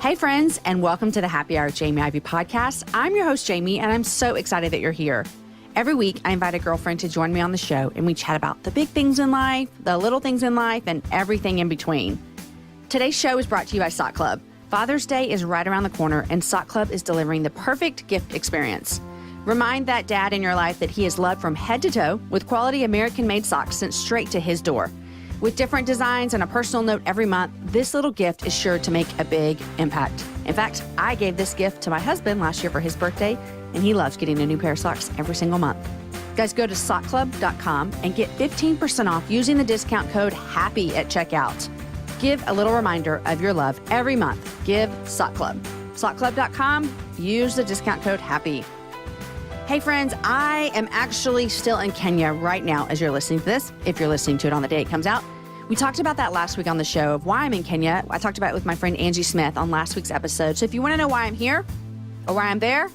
Hey friends, and welcome to the Happy Hour with Jamie Ivey podcast. I'm your host, Jamie, and I'm so excited that you're here. Every week, I invite a girlfriend to join me on the show, and we chat about the big things in life, the little things in life, and everything in between. Today's show is brought to you by Sock Club. Father's Day is right around the corner, and Sock Club is delivering the perfect gift experience. Remind that dad in your life that he is loved from head to toe with quality American-made socks sent straight to his door. With different designs and a personal note every month, this little gift is sure to make a big impact. In fact, I gave this gift to my husband last year for his birthday, and he loves getting a new pair of socks every single month. Guys, go to sockclub.com and get 15% off using the discount code HAPPY at checkout. Give a little reminder of your love every month. Give Sock Club. Sockclub.com, use the discount code HAPPY. Hey friends, I am actually still in Kenya right now as you're listening to this, if you're listening to it on the day it comes out. We talked about that last week on the show of why I'm in Kenya. I talked about it with my friend Angie Smith on last week's episode. So if you want to know why I'm here or why I'm there,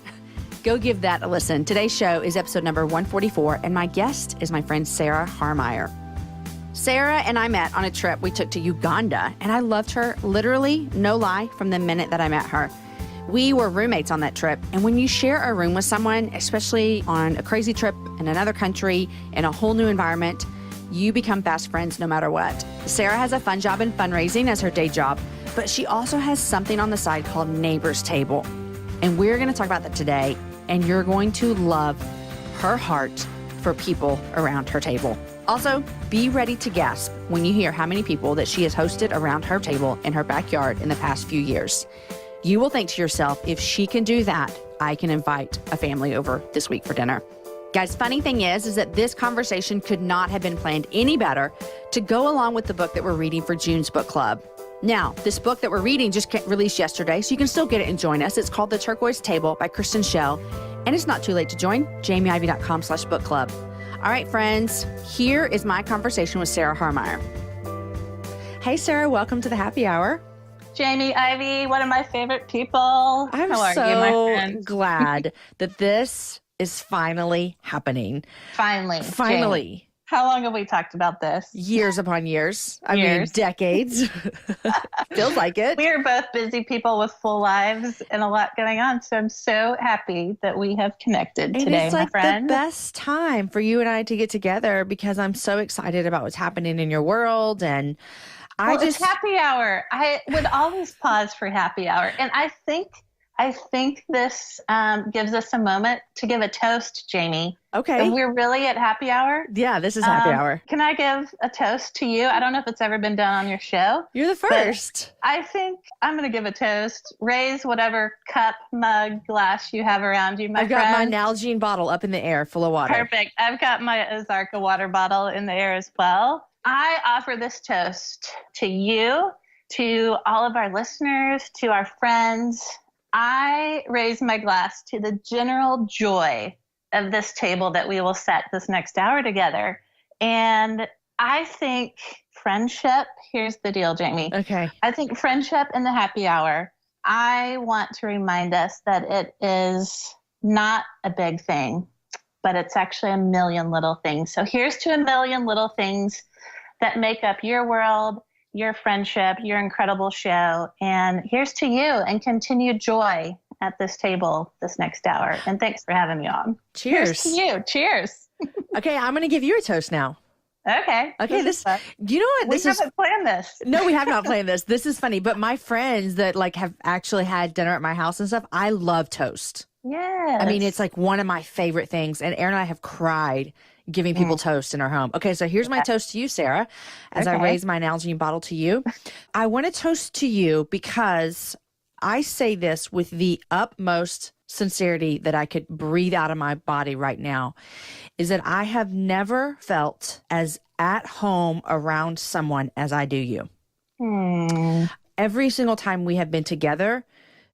go give that a listen. Today's show is episode number 144, and my guest is my friend Sarah Harmeyer. Sarah and I met on a trip we took to Uganda, and I loved her literally, no lie, from the minute that I met her. We were roommates on that trip, and when you share a room with someone, especially on a crazy trip in another country, in a whole new environment, you become best friends no matter what. Sarah has a fun job in fundraising as her day job, but she also has something on the side called Neighbor's Table. And we're going to talk about that today, and you're going to love her heart for people around her table. Also, be ready to gasp when you hear how many people that she has hosted around her table in her backyard in the past few years. You will think to yourself, if she can do that, I can invite a family over this week for dinner. Guys, funny thing is that this conversation could not have been planned any better to go along with the book that we're reading for June's book club. Now, this book that we're reading just released yesterday, so you can still get it and join us. It's called The Turquoise Table by Kristen Schell, and it's not too late to join, jamieivey.com/book club. All right, friends, here is my conversation with Sarah Harmeyer. Hey, Sarah, welcome to the Happy Hour. Jamie Ivey, one of my favorite people. I'm How are so you, my friend? glad that this is finally happening. Finally. Finally. How long have we talked about this? Years upon years. I mean, decades. Feels like it. We are both busy people with full lives and a lot going on. So I'm so happy that we have connected today, it's my like friend. the best time for you and I to get together because I'm so excited about what's happening in your world. And it's happy hour. I would always pause for happy hour. And I think this gives us a moment to give a toast, Jamie. Okay. If we're really at happy hour. Yeah, this is happy hour. Can I give a toast to you? I don't know if it's ever been done on your show. You're the first. I think I'm going to give a toast. Raise whatever cup, mug, glass you have around you, my friend. I've got my Nalgene bottle up in the air full of water. Perfect. I've got my Ozarka water bottle in the air as well. I offer this toast to you, to all of our listeners, to our friends. I raise my glass to the general joy of this table that we will set this next hour together. And I think friendship, here's the deal, Jamie. Okay. I think friendship in the happy hour, I want to remind us that it is not a big thing, but it's actually a million little things. So here's to a million little things that make up your world, your friendship, your incredible show. And here's to you and continued joy at this table this next hour. And thanks for having me on. Cheers. Here's to you. Cheers. Okay, I'm going to give you a toast now. Okay. You know what? We haven't planned this. No, we have not planned this. This is funny. But my friends that have actually had dinner at my house and stuff, I love toast. Yes. I mean, it's like one of my favorite things. And Aaron and I have cried giving people toast in our home. Okay, so here's my toast to you, Sarah, as I raise my Nalgene bottle to you. I want to toast to you because I say this with the utmost sincerity that I could breathe out of my body right now, is that I have never felt as at home around someone as I do you. Every single time we have been together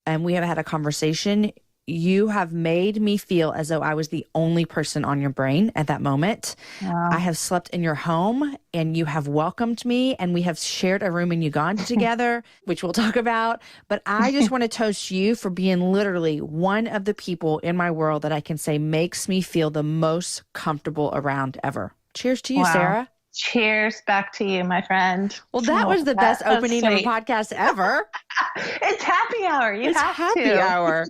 and we have had a conversation, you have made me feel as though I was the only person on your brain at that moment. Wow. I have slept in your home and you have welcomed me and we have shared a room in Uganda together, which we'll talk about. But I just want to toast you for being literally one of the people in my world that I can say makes me feel the most comfortable around ever. Cheers to you, wow. Sarah. Cheers back to you, my friend. Well, that was the best opening of a podcast ever. It's happy hour. You It's have happy to. hour.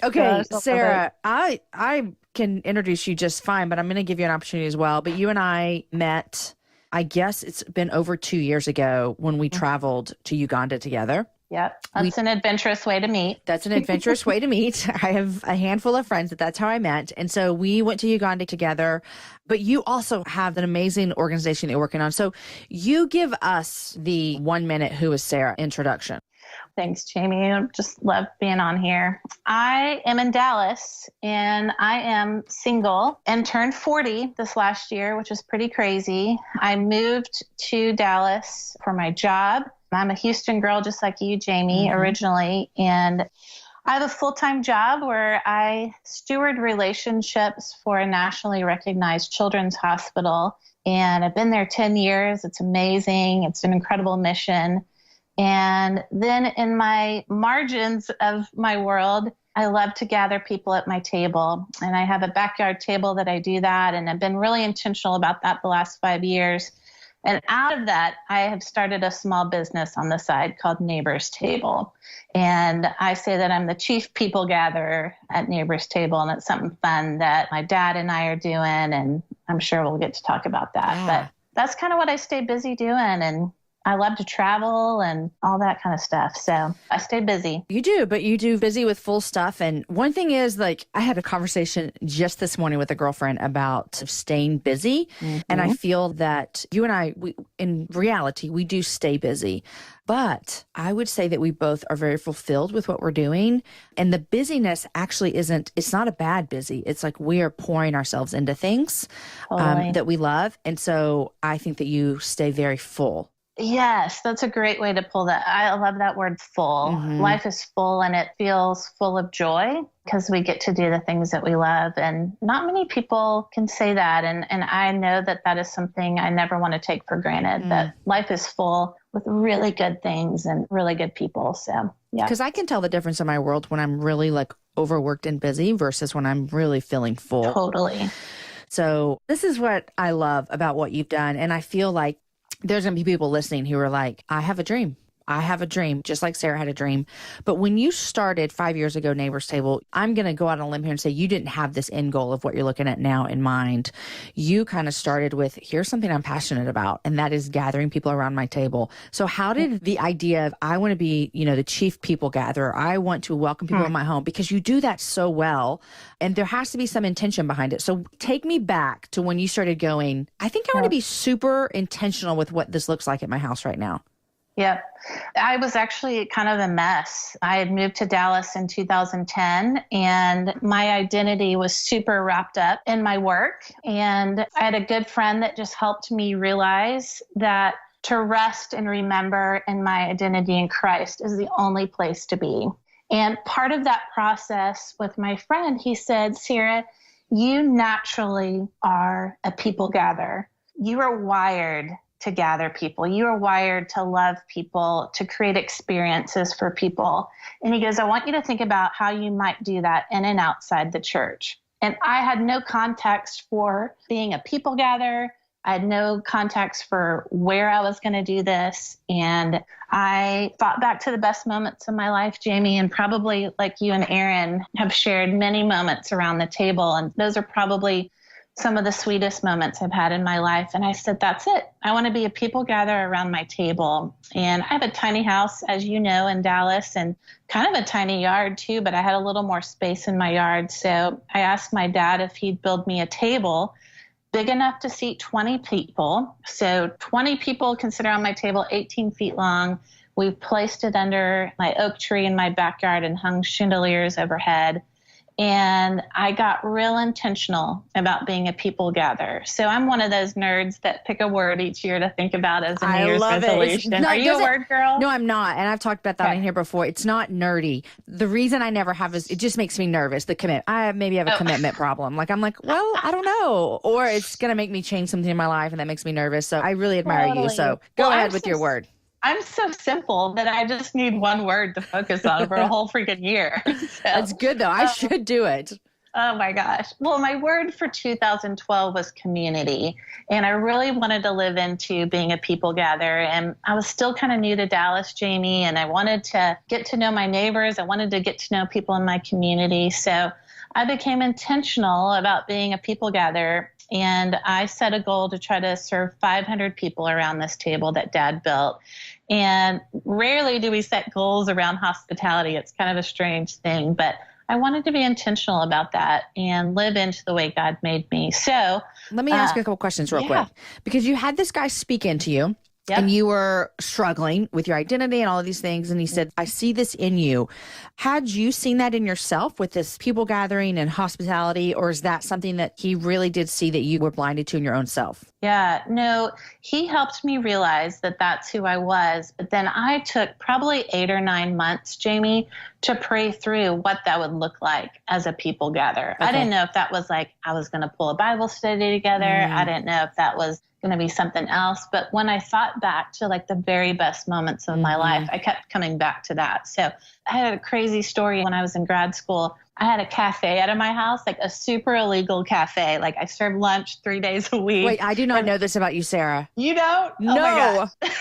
Okay, Gosh, I love Sarah, I can introduce you just fine, but I'm going to give you an opportunity as well. But you and I met, I guess it's been over 2 years ago when we traveled to Uganda together. Yep. That's an adventurous way to meet. That's an adventurous way to meet. I have a handful of friends that's how I met. And so we went to Uganda together, but you also have an amazing organization that you're working on. So you give us the 1 minute Who is Sarah introduction. Thanks, Jamie. I just love being on here. I am in Dallas and I am single and turned 40 this last year, which is pretty crazy. I moved to Dallas for my job. I'm a Houston girl, just like you, Jamie, originally. And I have a full-time job where I steward relationships for a nationally recognized children's hospital. And I've been there 10 years. It's amazing. It's an incredible mission. And then in my margins of my world, I love to gather people at my table. And I have a backyard table that I do that. And I've been really intentional about that the last 5 years. And out of that, I have started a small business on the side called Neighbor's Table. And I say that I'm the chief people gatherer at Neighbor's Table. And it's something fun that my dad and I are doing. And I'm sure we'll get to talk about that. Yeah. But that's kind of what I stay busy doing. And I love to travel and all that kind of stuff. So I stay busy. You do, but you do busy with full stuff. And one thing is, like, I had a conversation just this morning with a girlfriend about staying busy. And I feel that you and I, in reality, we do stay busy. But I would say that we both are very fulfilled with what we're doing. And the busyness actually it's not a bad busy. It's like we are pouring ourselves into things that we love. And so I think that you stay very full. Yes, that's a great way to pull that. I love that word full. Life is full and it feels full of joy because we get to do the things that we love. And not many people can say that. And I know that that is something I never want to take for granted, that life is full with really good things and really good people. So, yeah. Because I can tell the difference in my world when I'm really like overworked and busy versus when I'm really feeling full. Totally. So this is what I love about what you've done. And I feel like there's going to be people listening who are like, I have a dream. I have a dream, just like Sarah had a dream. But when you started 5 years ago, Neighbor's Table, I'm going to go out on a limb here and say you didn't have this end goal of what you're looking at now in mind. You kind of started with, here's something I'm passionate about, and that is gathering people around my table. So how did the idea of, I want to be, the chief people gatherer, I want to welcome people in my home, because you do that so well, and there has to be some intention behind it. So take me back to when you started going, I think I want to be super intentional with what this looks like at my house right now. Yep. I was actually kind of a mess. I had moved to Dallas in 2010 and my identity was super wrapped up in my work. And I had a good friend that just helped me realize that to rest and remember in my identity in Christ is the only place to be. And part of that process with my friend, he said, Sarah, you naturally are a people gatherer. You are wired to gather people. You are wired to love people, to create experiences for people. And he goes, I want you to think about how you might do that in and outside the church. And I had no context for being a people gatherer. I had no context for where I was going to do this. And I thought back to the best moments of my life, Jamie, and probably like you and Aaron have shared many moments around the table. And those are probably some of the sweetest moments I've had in my life. And I said, that's it. I want to be a people gatherer around my table. And I have a tiny house, as you know, in Dallas, and kind of a tiny yard too, but I had a little more space in my yard. So I asked my dad if he'd build me a table big enough to seat 20 people. So 20 people can sit around my table, 18 feet long. We placed it under my oak tree in my backyard and hung chandeliers overhead. And I got real intentional about being a people gatherer. So I'm one of those nerds that pick a word each year to think about as a New Year's resolution. Are you a word girl? No, I'm not. And I've talked about that in here before. It's not nerdy. The reason I never have is it just makes me nervous. I maybe have a commitment problem. Like, I'm like, well, I don't know. Or it's going to make me change something in my life and that makes me nervous. So I really admire you. So go ahead with your word. I'm so simple that I just need one word to focus on for a whole freaking year. So, That's good, though. I should do it. Oh my gosh. Well, my word for 2012 was community. And I really wanted to live into being a people gatherer. And I was still kind of new to Dallas, Jamie, and I wanted to get to know my neighbors. I wanted to get to know people in my community. So I became intentional about being a people gatherer. And I set a goal to try to serve 500 people around this table that Dad built. And rarely do we set goals around hospitality. It's kind of a strange thing, but I wanted to be intentional about that and live into the way God made me. So let me ask you a couple questions real quick, because you had this guy speak into you. Yep. And you were struggling with your identity and all of these things. And he said, I see this in you. Had you seen that in yourself with this people gathering and hospitality? Or is that something that he really did see that you were blinded to in your own self? Yeah, no, he helped me realize that that's who I was. But then I took probably 8 or 9 months, Jamie, to pray through what that would look like as a people gatherer. Okay. I didn't know if that was like I was going to pull a Bible study together. I didn't know if that was going to be something else. But when I thought back to like the very best moments of my life, I kept coming back to that. So I had a crazy story when I was in grad school. I had a cafe out of my house, like a super illegal cafe. Like I served lunch 3 days a week. Wait, I do not know this about you, Sarah. You don't? No. Oh my gosh.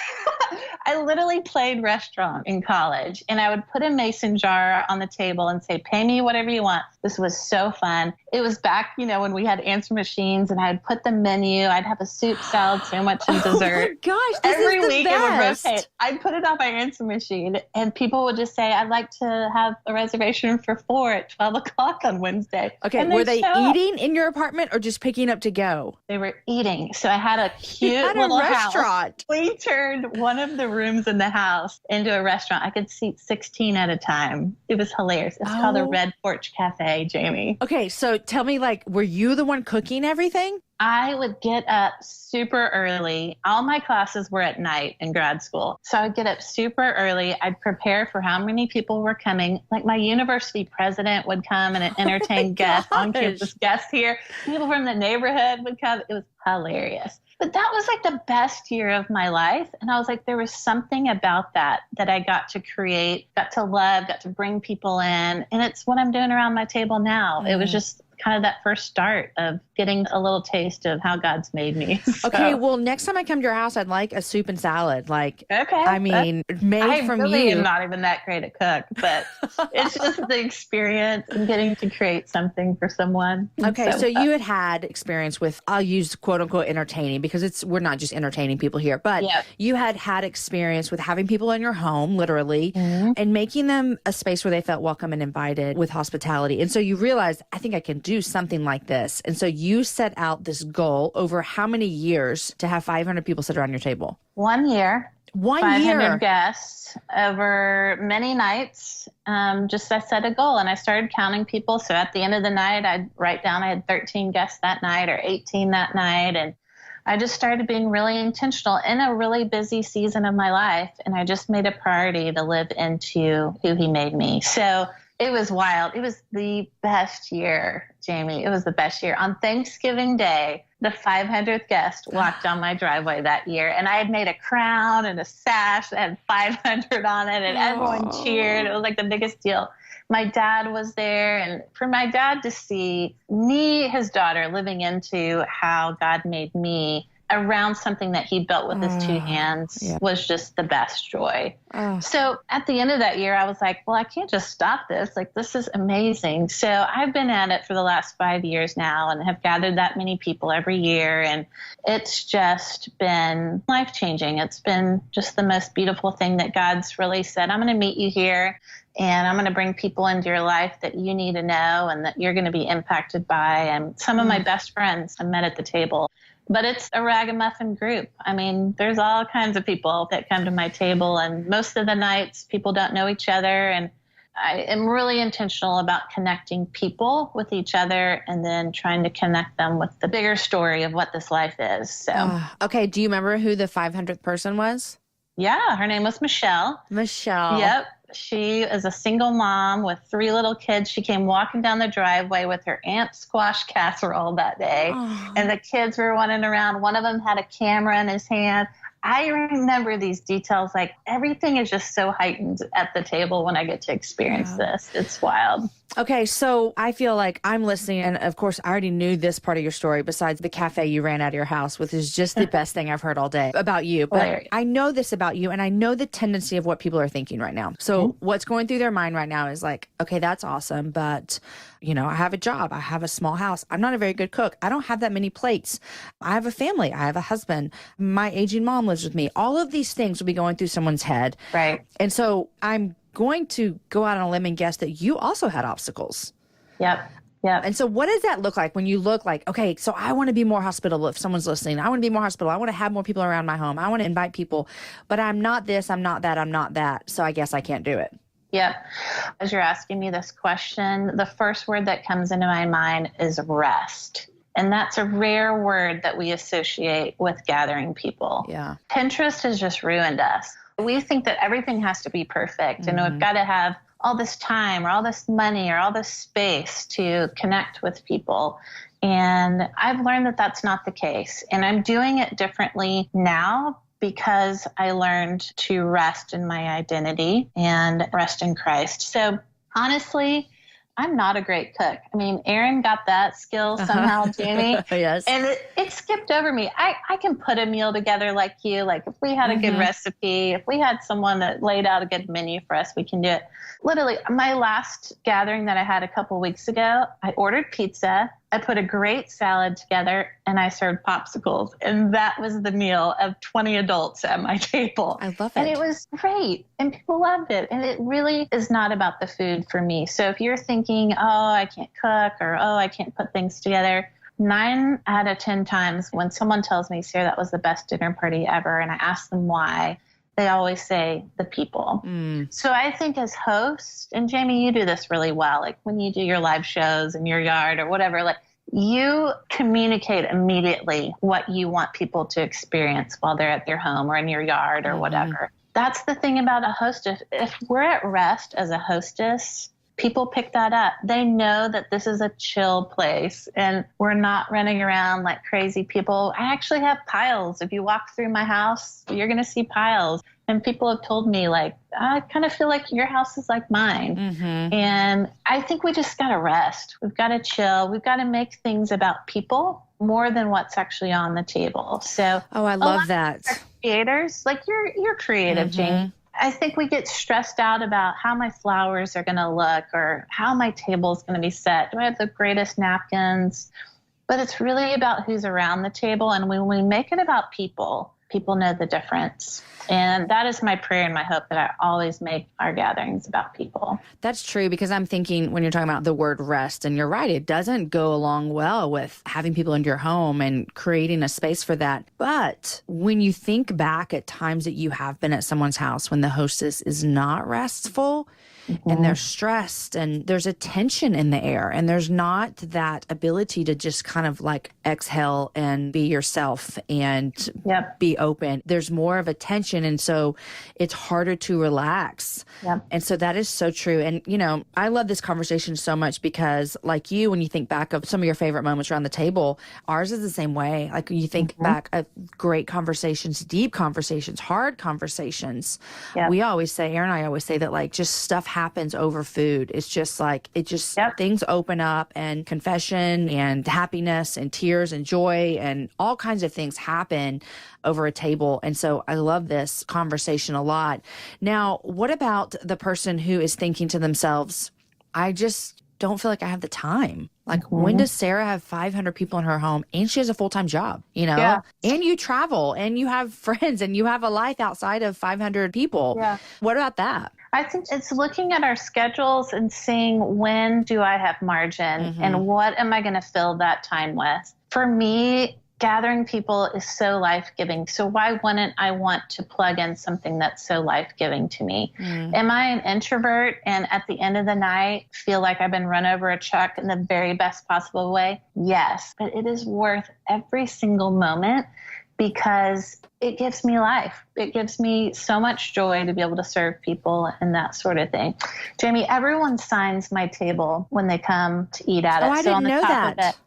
I literally played restaurant in college, and I would put a mason jar on the table and say, pay me whatever you want. This was so fun. It was back, when we had answer machines, and I'd put the menu. I'd have a soup, salad, sandwich, and dessert. Oh my gosh, this Every is the week best. It would rotate. I'd put it on my answer machine, and people would just say, I'd like to have a reservation for 4 at 12 o'clock on Wednesday. Okay, were they eating in your apartment or just picking up to go? They were eating. So I had a cute little restaurant. We turned one of the rooms in the house into a restaurant. I could seat 16 at a time. It was hilarious. It's called the Red Porch Cafe, Jamie. Okay, so tell me, were you the one cooking everything? I would get up super early. All my classes were at night in grad school. So I would get up super early. I'd prepare for how many people were coming. Like my university president would come and entertain guests, on-campus guests here. People from the neighborhood would come. It was hilarious. But that was like the best year of my life. And I was like, there was something about that I got to create, got to love, got to bring people in. And it's what I'm doing around my table now. It was just kind of that first start of getting a little taste of how God's made me. So. Okay, well, next time I come to your house, I'd like a soup and salad. Okay. I mean, made from you. I am not even that great at cook, but it's just the experience and getting to create something for someone. Okay, so you had experience with, I'll use quote unquote entertaining, because we're not just entertaining people here, but you had experience with having people in your home, literally, and making them a space where they felt welcome and invited with hospitality. And so you realized, I think I can do something like this. And so you set out this goal over how many years to have 500 people sit around your table? 1 year. 1 year. 500 guests over many nights. I set a goal and I started counting people. So at the end of the night, I'd write down I had 13 guests that night or 18 that night. And I just started being really intentional in a really busy season of my life. And I just made a priority to live into who he made me. So it was wild. It was the best year, Jamie. It was the best year. On Thanksgiving Day, the 500th guest walked down my driveway that year, and I had made a crown and a sash that had 500 on it, and everyone cheered. It was like the biggest deal. My dad was there, and for my dad to see me, his daughter, living into how God made me around something that he built with his 2 hands was just the best joy. So at the end of that year, I was like, well, I can't just stop this. Like, this is amazing. So I've been at it for the last 5 years now and have gathered that many people every year. And it's just been life-changing. It's been just the most beautiful thing that God's really said, I'm going to meet you here. And I'm going to bring people into your life that you need to know and that you're going to be impacted by. And some of my best friends I met at the table. But it's a ragamuffin group. I mean, there's all kinds of people that come to my table. And most of the nights, people don't know each other. And I am really intentional about connecting people with each other and then trying to connect them with the bigger story of what this life is. So, okay. Do you remember who the 500th person was? Yeah, her name was Michelle. Michelle. Yep. She is a single mom with 3 little kids. She came walking down the driveway with her aunt's squash casserole that day. And the kids were running around. One of them had a camera in his hand. I remember these details. Like, everything is just so heightened at the table when I get to experience this. It's wild. Okay, so I feel like I'm listening, and of course, I already knew this part of your story besides the cafe you ran out of your house, which is just the best thing I've heard all day about you. But Hilarious. I know this about you, and I know the tendency of what people are thinking right now. So what's going through their mind right now is like, okay, that's awesome, but I have a job, I have a small house, I'm not a very good cook, I don't have that many plates, I have a family, I have a husband, my aging mom lives with me. All of these things will be going through someone's head. Right. And so I'm going to go out on a limb and guess that you also had obstacles. Yep. And so what does that look like when you look like, okay, so I want to be more hospitable if someone's listening. I want to be more hospitable. I want to have more people around my home. I want to invite people, but I'm not this, I'm not that, I'm not that. So I guess I can't do it. Yep. As you're asking me this question, the first word that comes into my mind is rest. And that's a rare word that we associate with gathering people. Yeah. Pinterest has just ruined us. We think that everything has to be perfect and we've got to have all this time or all this money or all this space to connect with people. And I've learned that that's not the case. And I'm doing it differently now because I learned to rest in my identity and rest in Christ. So honestly, I'm not a great cook. I mean, Aaron got that skill somehow, Jamie. Yes. And it skipped over me. I can put a meal together like you. Like if we had a good recipe, if we had someone that laid out a good menu for us, we can do it. Literally, my last gathering that I had a couple weeks ago, I ordered pizza. I put a great salad together and I served popsicles. And that was the meal of 20 adults at my table. I love it. And it was great. And people loved it. And it really is not about the food for me. So if you're thinking, oh, I can't cook or, oh, I can't put things together, 9 out of 10 times when someone tells me, Sarah, that was the best dinner party ever, and I ask them why, they always say the people. So I think as hosts, and Jamie, you do this really well, like when you do your live shows in your yard or whatever, like you communicate immediately what you want people to experience while they're at their home or in your yard or whatever. That's the thing about a hostess. If we're at rest as a hostess, people pick that up. They know that this is a chill place and we're not running around like crazy people. I actually have piles. If you walk through my house, you're going to see piles. And people have told me, like, I kind of feel like your house is like mine. And I think we just got to rest. We've got to chill. We've got to make things about people more than what's actually on the table. So, I love that. Creators, like you're creative, Jamie. I think we get stressed out about how my flowers are going to look or how my table is going to be set. Do I have the greatest napkins? But it's really about who's around the table. And when we make it about people, people know the difference. And that is my prayer and my hope, that I always make our gatherings about people. That's true, because I'm thinking when you're talking about the word rest, and you're right, it doesn't go along well with having people into your home and creating a space for that. But when you think back at times that you have been at someone's house when the hostess is not restful, and they're stressed and there's a tension in the air and there's not that ability to just kind of like exhale and be yourself and be open. There's more of a tension. And so it's harder to relax. And so that is so true. And, I love this conversation so much because like you, when you think back of some of your favorite moments around the table, ours is the same way. Like when you think back of great conversations, deep conversations, hard conversations, we always say, Aaron and I always say that like just stuff happens over food. It's just like, things open up and confession and happiness and tears and joy and all kinds of things happen over a table. And so I love this conversation a lot. Now, what about the person who is thinking to themselves, I just don't feel like I have the time. Like when does Sarah have 500 people in her home and she has a full-time job, and you travel and you have friends and you have a life outside of 500 people. What about that? I think it's looking at our schedules and seeing when do I have margin and what am I going to fill that time with. For me, gathering people is so life-giving. So why wouldn't I want to plug in something that's so life-giving to me? Am I an introvert and at the end of the night feel like I've been run over a truck in the very best possible way? Yes, but it is worth every single moment because it gives me life. It gives me so much joy to be able to serve people and that sort of thing. Jamie, everyone signs my table when they come to eat at it. I didn't know that.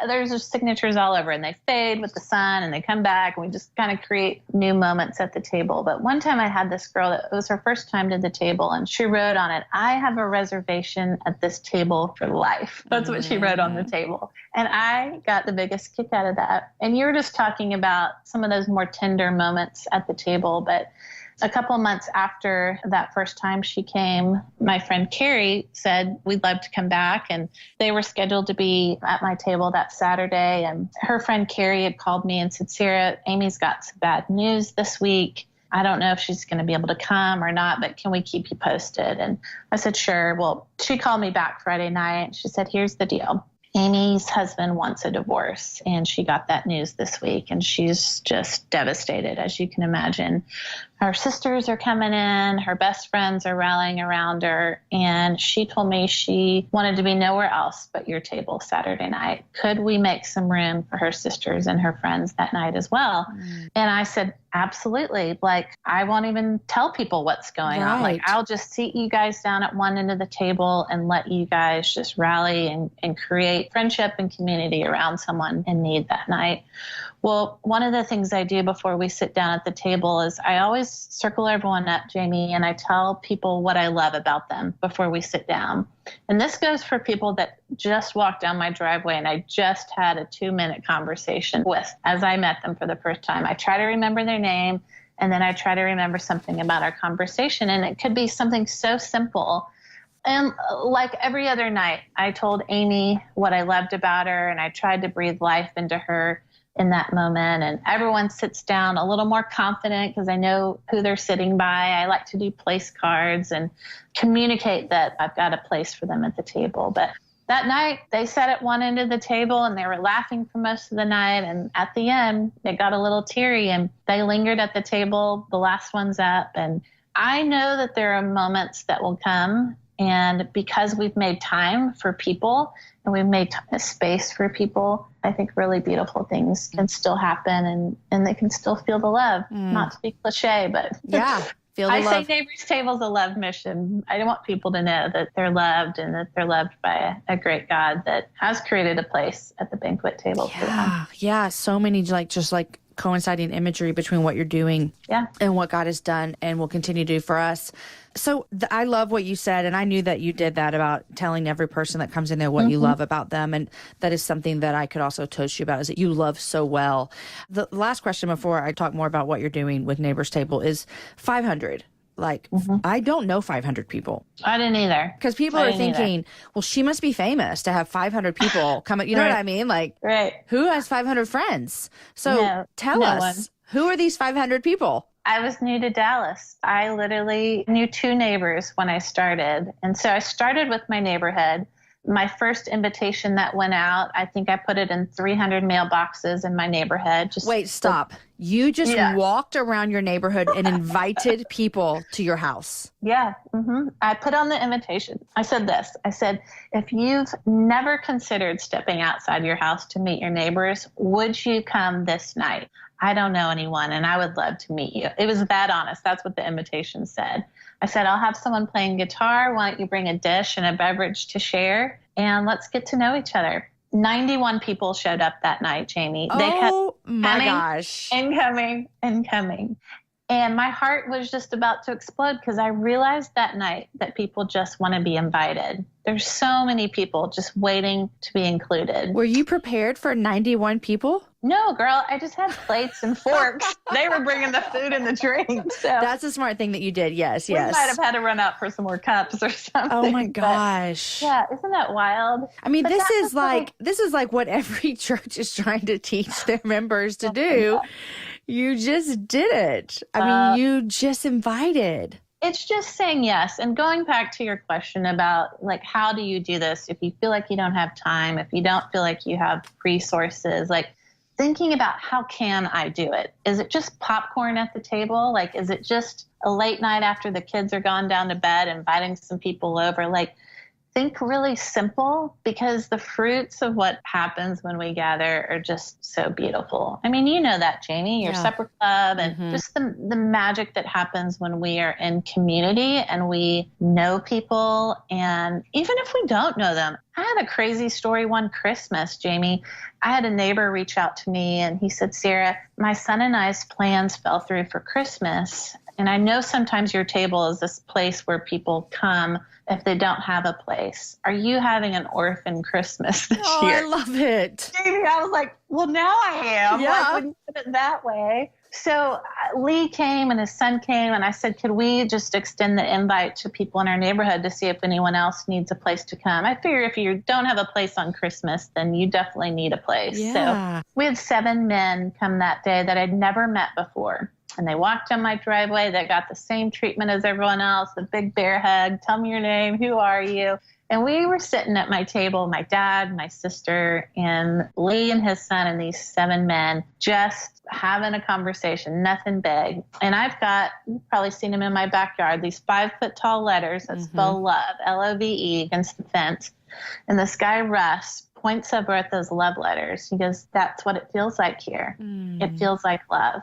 there's just signatures all over, and they fade with the sun and they come back, and we just kind of create new moments at the table. But one time I had this girl that it was her first time to the table, and she wrote on it, "I have a reservation at this table for life." That's what she wrote on the table. And I got the biggest kick out of that. And you were just talking about some of those more tender moments at the table, but a couple of months after that first time she came, my friend Carrie said, "We'd love to come back." And they were scheduled to be at my table that Saturday. And her friend Carrie had called me and said, "Sarah, Amy's got some bad news this week. I don't know if she's going to be able to come or not, but can we keep you posted?" And I said, "Sure." Well, she called me back Friday night. She said, "Here's the deal. Amy's husband wants a divorce, and she got that news this week, and she's just devastated, as you can imagine. Her sisters are coming in, her best friends are rallying around her, and she told me she wanted to be nowhere else but your table Saturday night. Could we make some room for her sisters and her friends that night as well?" And I said, "Absolutely. Like, I won't even tell people what's going on. Like, I'll just seat you guys down at one end of the table and let you guys just rally and create friendship and community around someone in need that night." Well, one of the things I do before we sit down at the table is I always circle everyone up, Jamie, and I tell people what I love about them before we sit down. And this goes for people that just walked down my driveway and I just had a 2-minute conversation with as I met them for the first time. I try to remember their name, and then I try to remember something about our conversation. And it could be something so simple. And like every other night, I told Amy what I loved about her, and I tried to breathe life into her in that moment. And everyone sits down a little more confident because I know who they're sitting by. I like to do place cards and communicate that I've got a place for them at the table. But that night, they sat at one end of the table and they were laughing for most of the night. And at the end, it got a little teary and they lingered at the table, the last one's up. And I know that there are moments that will come. And because we've made time for people and we've made space for people, I think really beautiful things can still happen and they can still feel the love. Not to be cliche, but yeah, feel the I love. say Neighbors Table's a love mission. I want people to know that they're loved and that they're loved by a great God that has created a place at the banquet table for them. Yeah, so many just coinciding imagery between what you're doing and what God has done and will continue to do for us. So I love what you said, and I knew that you did that about telling every person that comes in there what you love about them, and that is something that I could also toast you about, is that you love so well. The last question before I talk more about what you're doing with Neighbors Table is 500. Like, I don't know 500 people. I didn't either. Because people are thinking, well, she must be famous to have 500 people come. You know what I mean? Like, who has 500 friends? So tell us, who are these 500 people? I was new to Dallas. I literally knew 2 neighbors when I started. And so I started with my neighborhood. My first invitation that went out, I think I put it in 300 mailboxes in my neighborhood. Wait, stop. You just walked around your neighborhood and invited people to your house. Yeah. I put on the invitation. I said this. I said, if you've never considered stepping outside your house to meet your neighbors, would you come this night? I don't know anyone, and I would love to meet you. It was that honest. That's what the invitation said. I said, I'll have someone playing guitar. Why don't you bring a dish and a beverage to share, and let's get to know each other. 91 people showed up that night, Jamie. They kept my gosh. And coming and coming. And my heart was just about to explode because I realized that night that people just want to be invited. There's so many people just waiting to be included. Were you prepared for 91 people? No, girl, I just had plates and forks. They were bringing the food and the drinks. So that's a smart thing that you did. Yes. We might have had to run out for some more cups or something. Oh my gosh. But, yeah, isn't that wild? I mean, this is like what every church is trying to teach their members to do. You just did it. I mean, you just invited. It's just saying yes. And going back to your question about, like, how do you do this if you feel like you don't have time, if you don't feel like you have resources, like thinking about how can I do it? Is it just popcorn at the table? Like, is it just a late night after the kids are gone down to bed, inviting some people over? Like, think really simple, because the fruits of what happens when we gather are just so beautiful. I mean, you know that, Jamie, your supper club, and just the magic that happens when we are in community and we know people. And even if we don't know them, I had a crazy story one Christmas, Jamie. I had a neighbor reach out to me and he said, Sarah, my son and I's plans fell through for Christmas. And I know sometimes your table is this place where people come if they don't have a place. Are you having an orphan Christmas this year? I love it. Jamie, I was like, well, now I am. Yeah. Like, when you put it that way. So Lee came and his son came, and I said, could we just extend the invite to people in our neighborhood to see if anyone else needs a place to come? I figure if you don't have a place on Christmas, then you definitely need a place. Yeah. So we had 7 men come that day that I'd never met before. And they walked on my driveway. They got the same treatment as everyone else, the big bear hug, tell me your name, who are you? And we were sitting at my table, my dad, my sister, and Lee and his son, and these 7 men just having a conversation, nothing big. And I've got, you've probably seen them in my backyard, these 5-foot-tall letters that spell love, L-O-V-E, against the fence. And this guy, Russ, points over at those love letters. He goes, that's what it feels like here. It feels like love.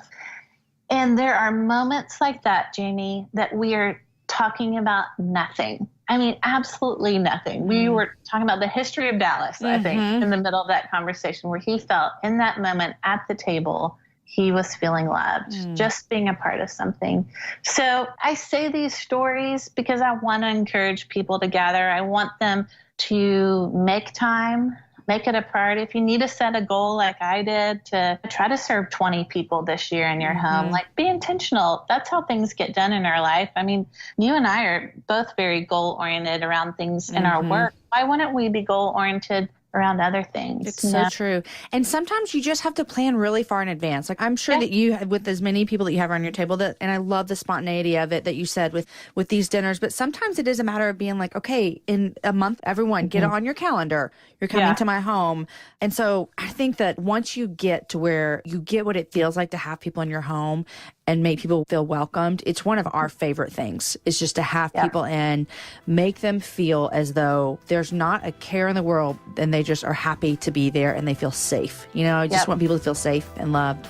And there are moments like that, Jamie, that we are talking about nothing. I mean, absolutely nothing. We were talking about the history of Dallas, I think, in the middle of that conversation, where he felt in that moment at the table, he was feeling loved, just being a part of something. So I say these stories because I want to encourage people to gather. I want them to make time, make it a priority. If you need to set a goal like I did to try to serve 20 people this year in your home, like, be intentional. That's how things get done in our life. I mean, you and I are both very goal-oriented around things in our work. Why wouldn't we be goal-oriented around other things? It's so true. And sometimes you just have to plan really far in advance. Like, I'm sure that you, with as many people that you have around your table, that, and I love the spontaneity of it that you said with these dinners, but sometimes it is a matter of being like, okay, in a month, everyone get it on your calendar. You're coming to my home. And so I think that once you get to where you get what it feels like to have people in your home and make people feel welcomed, it's one of our favorite things, is just to have people in, make them feel as though there's not a care in the world, and they just are happy to be there and they feel safe. You know, I just want people to feel safe and loved.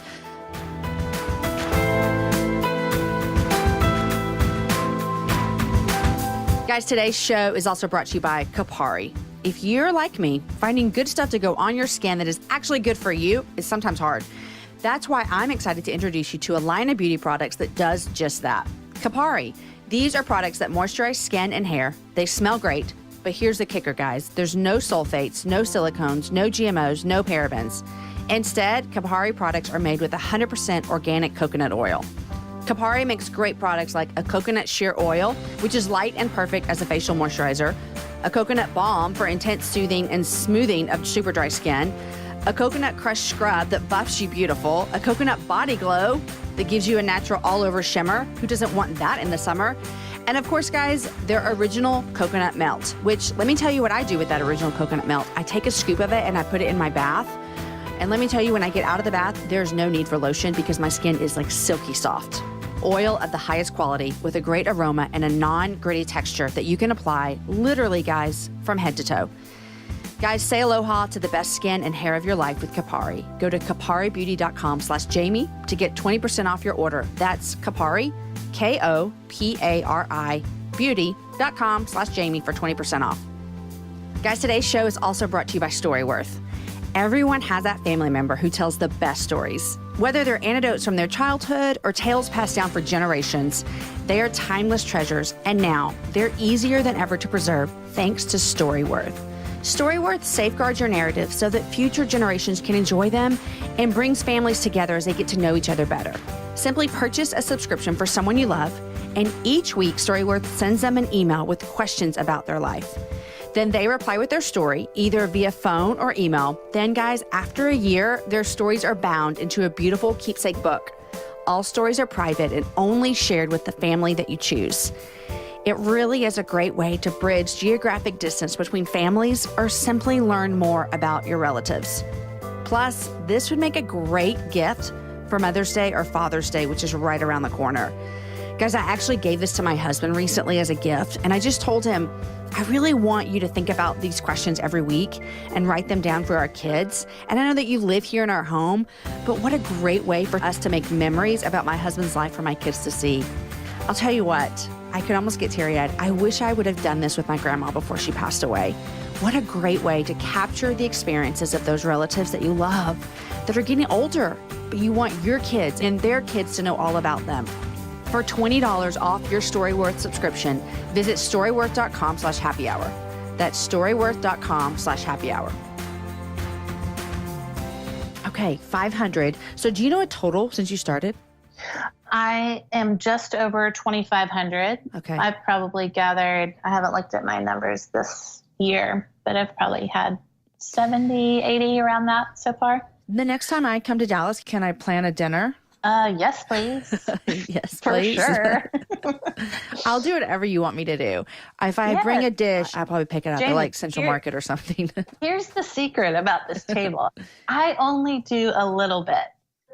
Guys, today's show is also brought to you by Kapari. If you're like me, finding good stuff to go on your skin that is actually good for you is sometimes hard. That's why I'm excited to introduce you to a line of beauty products that does just that. Kapari. These are products that moisturize skin and hair. They smell great, but here's the kicker, guys. There's no sulfates, no silicones, no GMOs, no parabens. Instead, Kapari products are made with 100% organic coconut oil. Kapari makes great products like a coconut shear oil, which is light and perfect as a facial moisturizer, a coconut balm for intense soothing and smoothing of super dry skin, a coconut crush scrub that buffs you beautiful, a coconut body glow that gives you a natural all-over shimmer. Who doesn't want that in the summer? And of course, guys, their original coconut melt, which, let me tell you what I do with that original coconut melt. I take a scoop of it and I put it in my bath. And let me tell you, when I get out of the bath, there's no need for lotion because my skin is like silky soft. Oil of the highest quality with a great aroma and a non-gritty texture that you can apply literally, guys, from head to toe. Guys, say aloha to the best skin and hair of your life with Kapari. Go to kaparibeauty.com/Jamie to get 20% off your order. That's Kapari, Kopari, beauty.com/Jamie for 20% off. Guys, today's show is also brought to you by Storyworth. Everyone has that family member who tells the best stories. Whether they're anecdotes from their childhood or tales passed down for generations, they are timeless treasures, and now they're easier than ever to preserve thanks to Storyworth. Storyworth safeguards your narrative so that future generations can enjoy them and brings families together as they get to know each other better. Simply purchase a subscription for someone you love, and each week Storyworth sends them an email with questions about their life. Then they reply with their story, either via phone or email. Then, guys, after a year, their stories are bound into a beautiful keepsake book. All stories are private and only shared with the family that you choose. It really is a great way to bridge geographic distance between families or simply learn more about your relatives. Plus, this would make a great gift for Mother's Day or Father's Day, which is right around the corner. Guys, I actually gave this to my husband recently as a gift, and I just told him, I really want you to think about these questions every week and write them down for our kids. And I know that you live here in our home, but what a great way for us to make memories about my husband's life for my kids to see. I'll tell you what, I could almost get teary-eyed. I wish I would have done this with my grandma before she passed away. What a great way to capture the experiences of those relatives that you love that are getting older, but you want your kids and their kids to know all about them. For $20 off your Storyworth subscription, visit storyworth.com/happy hour. That's storyworth.com/happy hour. Okay, 500. So do you know a total since you started? I am just over 2,500. Okay. I've probably gathered, I haven't looked at my numbers this year, but I've probably had 70, 80 around that so far. The next time I come to Dallas, can I plan a dinner? Yes, please. Yes, For please. sure. I'll do whatever you want me to do. If I bring a dish, I'll probably pick it up at like Central Market or something. Here's the secret about this table. I only do a little bit.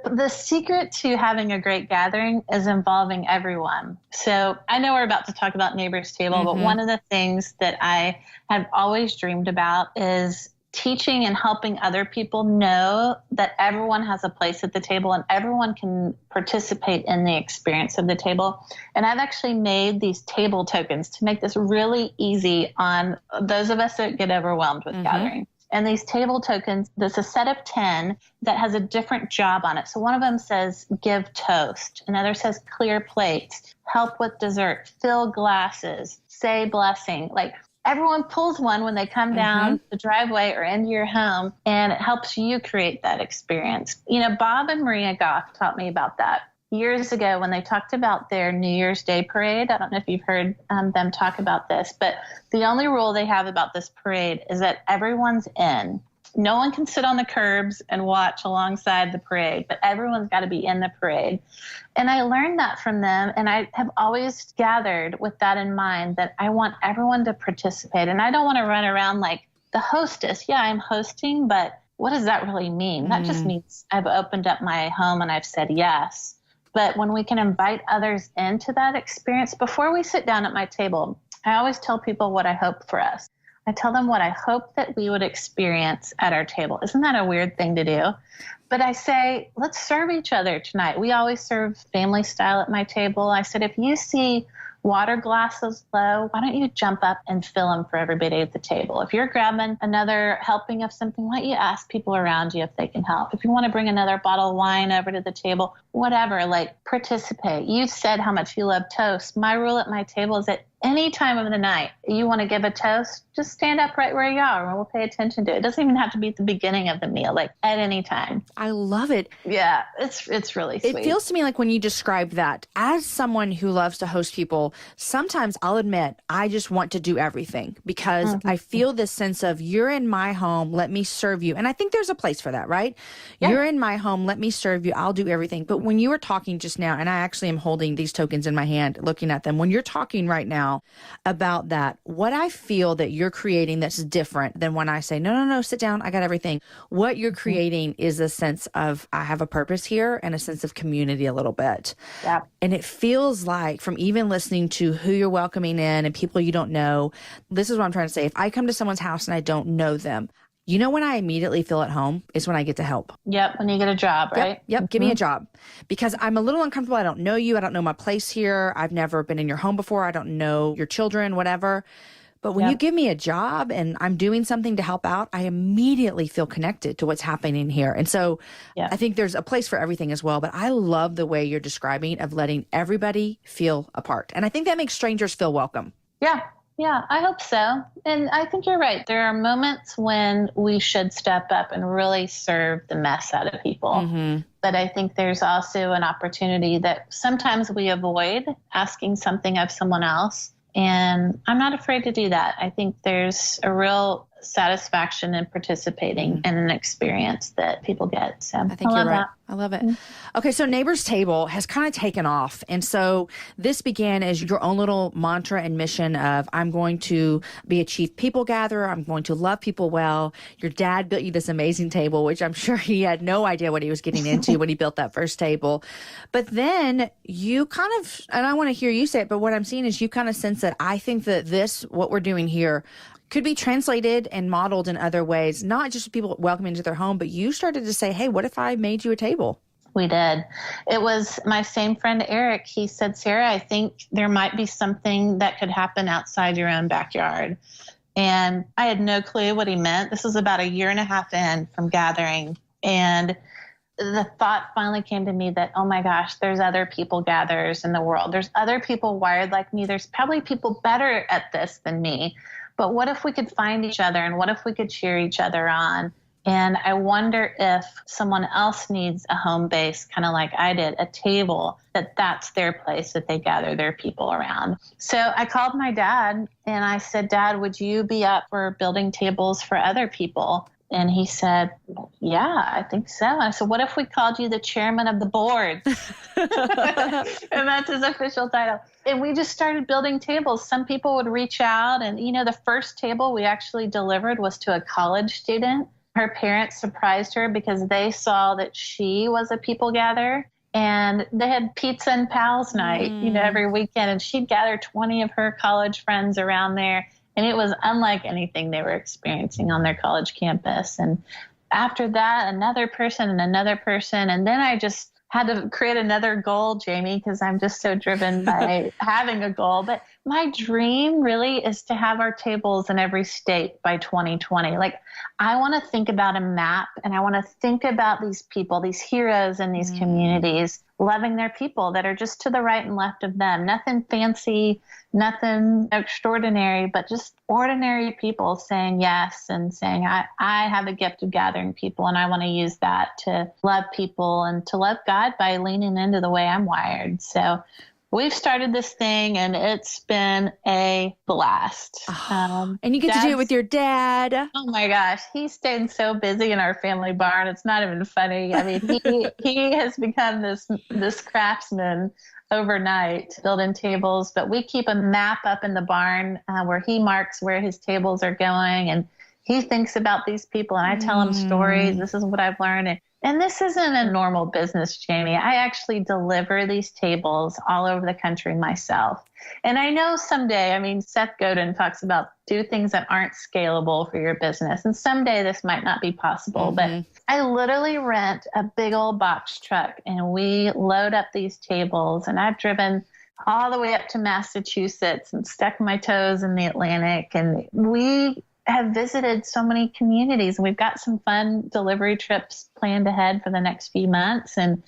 The secret to having a great gathering is involving everyone. So I know we're about to talk about Neighbor's Table, but one of the things that I have always dreamed about is teaching and helping other people know that everyone has a place at the table and everyone can participate in the experience of the table. And I've actually made these table tokens to make this really easy on those of us that get overwhelmed with gathering. And these table tokens, there's a set of 10 that has a different job on it. So one of them says, give toast. Another says, clear plates, help with dessert, fill glasses, say blessing. Like everyone pulls one when they come down the driveway or into your home, and it helps you create that experience. You know, Bob and Maria Goff taught me about that years ago when they talked about their New Year's Day parade. I don't know if you've heard them talk about this, but the only rule they have about this parade is that everyone's in. No one can sit on the curbs and watch alongside the parade, but everyone's got to be in the parade. And I learned that from them, and I have always gathered with that in mind, that I want everyone to participate. And I don't want to run around like the hostess. Yeah, I'm hosting, but what does that really mean? That just means I've opened up my home and I've said yes. But when we can invite others into that experience, before we sit down at my table, I always tell people what I hope for us. I tell them what I hope that we would experience at our table. Isn't that a weird thing to do? But I say, let's serve each other tonight. We always serve family style at my table. I said, if you see water glasses low, why don't you jump up and fill them for everybody at the table? If you're grabbing another helping of something, why don't you ask people around you if they can help? If you want to bring another bottle of wine over to the table, whatever, like participate. You said how much you love toast. My rule at my table is that any time of the night you want to give a toast, just stand up right where you are and we'll pay attention to it. It doesn't even have to be at the beginning of the meal, like at any time. I love it. Yeah, it's really sweet. It feels to me like when you describe that, as someone who loves to host people, sometimes I'll admit I just want to do everything because I feel this sense of you're in my home, let me serve you. And I think there's a place for that, right? Yeah. You're in my home, let me serve you, I'll do everything. But when you were talking just now, and I actually am holding these tokens in my hand, looking at them, when you're talking right now about that, what I feel that you're creating that's different than when I say, no, sit down, I got everything. What you're creating is a sense of, I have a purpose here, and a sense of community a little bit. Yeah. And it feels like, from even listening to who you're welcoming in and people you don't know, this is what I'm trying to say. If I come to someone's house and I don't know them, you know when I immediately feel at home is when I get to help. Yep, when you get a job, right? Yep. Give me a job. Because I'm a little uncomfortable. I don't know you. I don't know my place here. I've never been in your home before. I don't know your children, whatever. But when you give me a job and I'm doing something to help out, I immediately feel connected to what's happening here. And so I think there's a place for everything as well. But I love the way you're describing of letting everybody feel a part. And I think that makes strangers feel welcome. Yeah, I hope so. And I think you're right. There are moments when we should step up and really serve the mess out of people. But I think there's also an opportunity that sometimes we avoid asking something of someone else. And I'm not afraid to do that. I think there's a real satisfaction in participating in an experience that people get. So I think you're right. I love it. Okay, so Neighbor's Table has kind of taken off. And so this began as your own little mantra and mission of, I'm going to be a chief people gatherer. I'm going to love people well. Your dad built you this amazing table, which I'm sure he had no idea what he was getting into when he built that first table. But then you kind of, and I want to hear you say it, but what I'm seeing is you kind of sense that I think that this, what we're doing here, could be translated and modeled in other ways, not just people welcoming into their home, but you started to say, hey, what if I made you a table? We did. It was my same friend, Eric. He said, Sarah, I think there might be something that could happen outside your own backyard. And I had no clue what he meant. This was about 1.5 years in from gathering. And the thought finally came to me that, oh my gosh, there's other people gatherers in the world. There's other people wired like me. There's probably people better at this than me. But what if we could find each other, and what if we could cheer each other on? And I wonder if someone else needs a home base, kind of like I did, a table, that's their place that they gather their people around. So I called my dad and I said, Dad, would you be up for building tables for other people? And he said, yeah, I think so. I said, what if we called you the chairman of the board? And that's his official title. And we just started building tables. Some people would reach out. And, the first table we actually delivered was to a college student. Her parents surprised her because they saw that she was a people gatherer. And they had pizza and pals night, every weekend. And she'd gather 20 of her college friends around there. And it was unlike anything they were experiencing on their college campus. And after that, another person and another person. And then I just had to create another goal, Jamie, because I'm just so driven by having a goal. But my dream really is to have our tables in every state by 2020. Like, I want to think about a map, and I want to think about these people, these heroes in these communities, loving their people that are just to the right and left of them. Nothing fancy, nothing extraordinary, but just ordinary people saying yes and saying, I have a gift of gathering people, and I want to use that to love people and to love God by leaning into the way I'm wired. So we've started this thing, and it's been a blast. And you get to do it with your dad. Oh my gosh, he's staying so busy in our family barn. It's not even funny. I mean, he has become this craftsman overnight, building tables. But we keep a map up in the barn where he marks where his tables are going, and he thinks about these people. And I tell him stories. This is what I've learned. And this isn't a normal business, Jamie. I actually deliver these tables all over the country myself. And I know someday, Seth Godin talks about do things that aren't scalable for your business. And someday this might not be possible, but I literally rent a big old box truck and we load up these tables. And I've driven all the way up to Massachusetts and stuck my toes in the Atlantic. And we have visited so many communities. We've got some fun delivery trips planned ahead for the next few months. And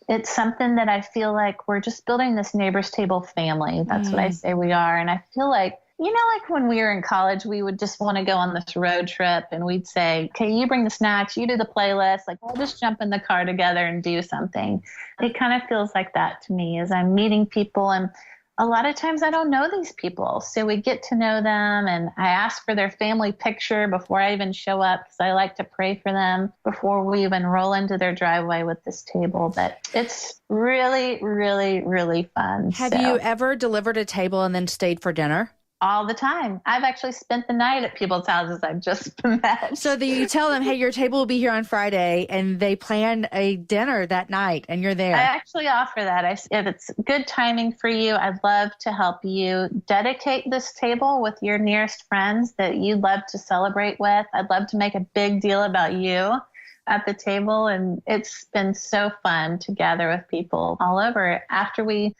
it's something that I feel like we're just building this Neighbor's Table family. That's what I say we are. And I feel like, like when we were in college, we would just want to go on this road trip and we'd say, okay, you bring the snacks, you do the playlist. Like, we'll just jump in the car together and do something. It kind of feels like that to me as I'm meeting people. And a lot of times I don't know these people. So we get to know them, and I ask for their family picture before I even show up because I like to pray for them before we even roll into their driveway with this table. But it's really, really, really fun. Have you ever delivered a table and then stayed for dinner? All the time. I've actually spent the night at people's houses I've just met. So you tell them, hey, your table will be here on Friday, and they plan a dinner that night, and you're there. I actually offer that. If it's good timing for you, I'd love to help you dedicate this table with your nearest friends that you'd love to celebrate with. I'd love to make a big deal about you at the table, and it's been so fun to gather with people all over. After we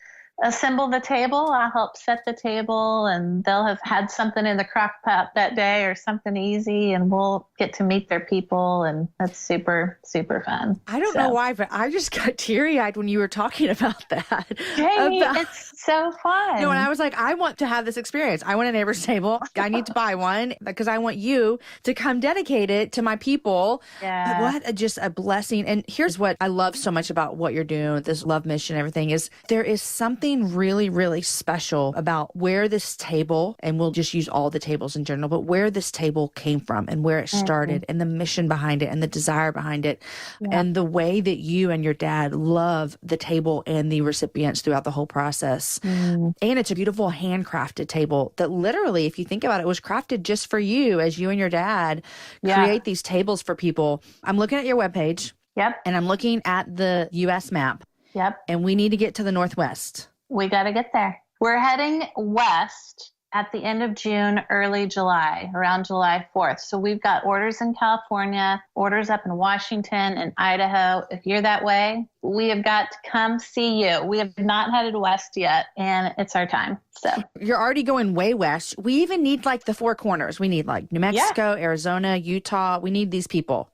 assemble the table, I'll help set the table, and they'll have had something in the crock pot that day or something easy, and we'll get to meet their people, and that's super, super fun. I don't know why, but I just got teary-eyed when you were talking about that. Jamie, it's so fun. And I was like, I want to have this experience. I want a Neighbor's Table. I need to buy one because I want you to come dedicate it to my people. Yeah. What just a blessing. And here's what I love so much about what you're doing with this love mission and everything is there is something something really, really special about where this table, and we'll just use all the tables in general, but where this table came from and where it started and the mission behind it and the desire behind it and the way that you and your dad love the table and the recipients throughout the whole process. And it's a beautiful handcrafted table that literally, if you think about it, was crafted just for you as you and your dad create these tables for people. I'm looking at your webpage. And I'm looking at the U.S. map. And we need to get to the Northwest. We got to get there. We're heading west at the end of June, early July, around July 4th. So we've got orders in California, orders up in Washington and Idaho. If you're that way, we have got to come see you. We have not headed west yet, and it's our time. So you're already going way west. We even need like the four corners. We need like New Mexico, Arizona, Utah. We need these people.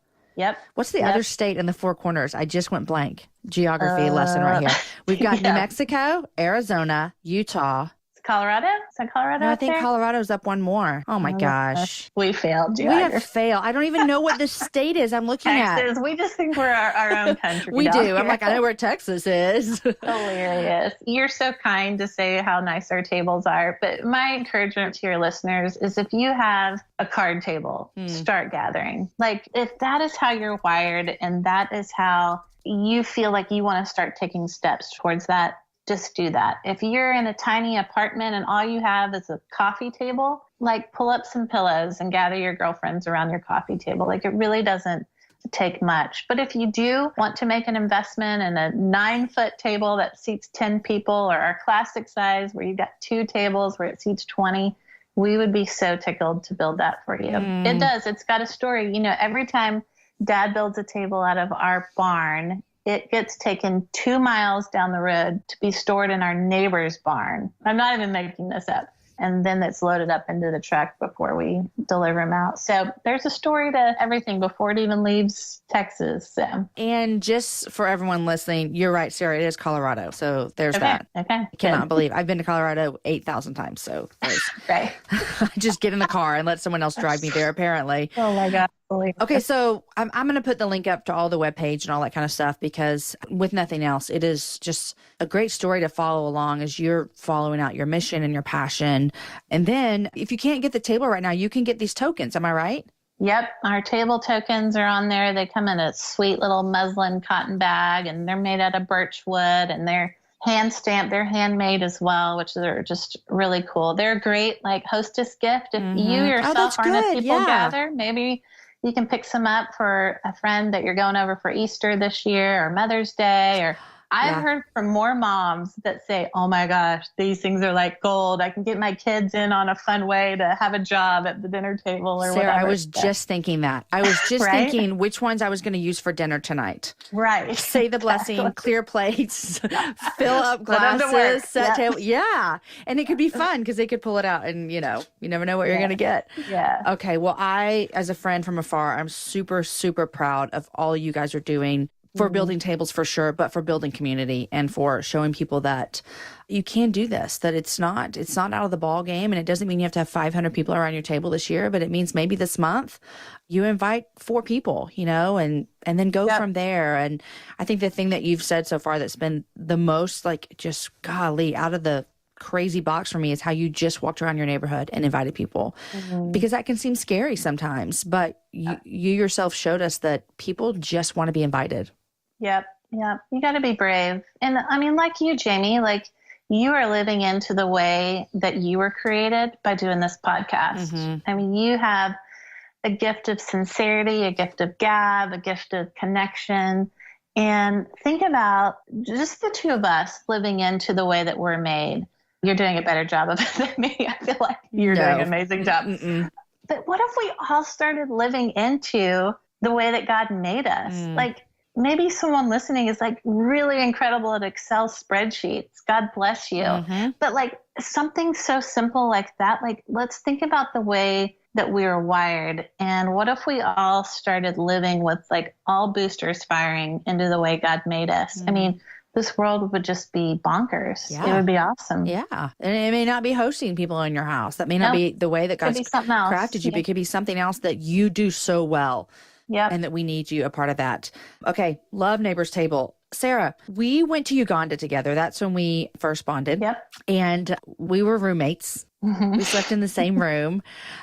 What's the other state in the four corners? I just went blank. Geography lesson right here. We've got New Mexico, Arizona, Utah. Colorado? Is that Colorado? No, I think Colorado's up one more. Oh my gosh. We failed. We have failed. I don't even know what this state is I'm looking Texas. at. We just think we're our own country. We do. I'm like, I know where Texas is. Hilarious. You're so kind to say how nice our tables are. But my encouragement to your listeners is if you have a card table, start gathering. Like if that is how you're wired and that is how you feel like you want to start taking steps towards that, just do that. If you're in a tiny apartment and all you have is a coffee table, like pull up some pillows and gather your girlfriends around your coffee table. Like it really doesn't take much. But if you do want to make an investment in a 9-foot table that seats 10 people or our classic size where you've got 2 tables where it seats 20, we would be so tickled to build that for you. It does. It's got a story. You know, every time Dad builds a table out of our barn, it gets taken 2 miles down the road to be stored in our neighbor's barn. I'm not even making this up. And then it's loaded up into the truck before we deliver them out. So there's a story to everything before it even leaves Texas. So. And just for everyone listening, you're right, Sarah, it is Colorado. So there's that. Okay. I cannot believe I've been to Colorado 8,000 times. So right. I just get in the car and let someone else drive me there, apparently. Oh my God. Okay, so I'm going to put the link up to all the webpage and all that kind of stuff because with nothing else, it is just a great story to follow along as you're following out your mission and your passion. And then if you can't get the table right now, you can get these tokens. Am I right? Yep. Our table tokens are on there. They come in a sweet little muslin cotton bag and they're made out of birch wood and they're hand stamped. They're handmade as well, which are just really cool. They're a great like hostess gift. If you yourself aren't a people gather, maybe you can pick some up for a friend that you're going over for Easter this year or Mother's Day. Or I've heard from more moms that say, oh my gosh, these things are like gold. I can get my kids in on a fun way to have a job at the dinner table or Sarah, whatever. I was just thinking that. I was just thinking which ones I was going to use for dinner tonight. Right. Say the blessing, clear plates, fill up glasses, set table. Yeah. And it could be fun because they could pull it out and, you know, you never know what you're going to get. Yeah. Okay. Well, I, as a friend from afar, I'm super, super proud of all you guys are doing for building tables for sure, but for building community and for showing people that you can do this, that it's not out of the ball game. And it doesn't mean you have to have 500 people around your table this year, but it means maybe this month you invite 4 people, you know, and then go from there. And I think the thing that you've said so far that's been the most like just golly out of the crazy box for me is how you just walked around your neighborhood and invited people because that can seem scary sometimes, but you yourself showed us that people just want to be invited. Yep. You got to be brave. And I mean, like you, Jamie, like you are living into the way that you were created by doing this podcast. I mean, you have a gift of sincerity, a gift of gab, a gift of connection. And think about just the two of us living into the way that we're made. You're doing a better job of it than me. I feel like you're doing an amazing job. But what if we all started living into the way that God made us? Like maybe someone listening is like really incredible at Excel spreadsheets. God bless you. But like something so simple like that, like let's think about the way that we are wired. And what if we all started living with like all boosters firing into the way God made us? I mean, this world would just be bonkers. It would be awesome. Yeah. And it may not be hosting people in your house. That may not be the way that God's crafted you, but it could be something else that you do so well. And that we need you a part of that. Okay. Love Neighbor's Table. Sarah, we went to Uganda together. That's when we first bonded. Yep. And we were roommates. We slept in the same room.